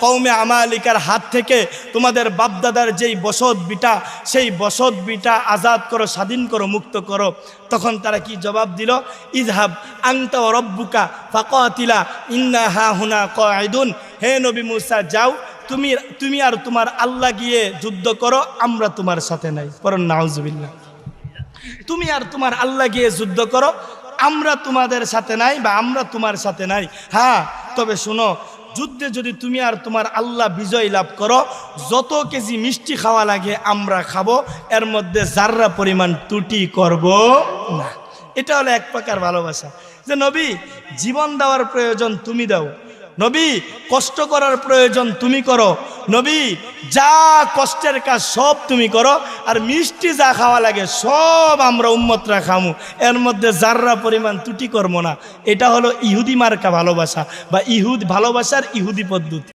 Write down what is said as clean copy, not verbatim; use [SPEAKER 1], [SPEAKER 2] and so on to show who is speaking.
[SPEAKER 1] কওমে আমালিকার হাত থেকে তোমাদের বাপদাদার যেই বসত বিটা, সেই বসত বিটা আজাদ করো, স্বাধীন করো, মুক্ত করো। তখন তারা কি জবাব দিল? ইযহাব আনতা ওয়া রাব্বুকা ফাকাতিলা ইন্না হাহুনা কাঈদুন। হে নবী মুসা, যাও, তুমি আর তোমার আল্লাহ গিয়ে যুদ্ধ করো, আমরা তোমার সাথে নাই। পড়ুন নাউজুবিল্লাহ। তুমি আর তোমার আল্লাহ গিয়ে যুদ্ধ করো, আমরা তোমাদের সাথে নাই, বা আমরা তোমার সাথে নাই। হ্যাঁ, তবে শোনো, যুদ্ধে যদি তুমি আর তোমার আল্লাহ বিজয় লাভ করো, যত কেজি মিষ্টি খাওয়া লাগে আমরা খাবো, এর মধ্যে যাররা পরিমাণ ত্রুটি করব না। এটা হলো এক প্রকার ভালোবাসা, যে নবী জীবন দেওয়ার প্রয়োজন তুমি দাও, নবী কষ্ট করার প্রয়োজন তুমি করো, নবী যা কষ্টের কাজ সব তুমি করো, আর মিষ্টি যা খাওয়া লাগে সব আমরা উম্মতরা খামু, এর মধ্যে যাররা পরিমাণ ত্রুটি করবো না। এটা হলো ইহুদি মার্কা ভালোবাসা, বা ভালোবাসার ইহুদি পদ্ধতি।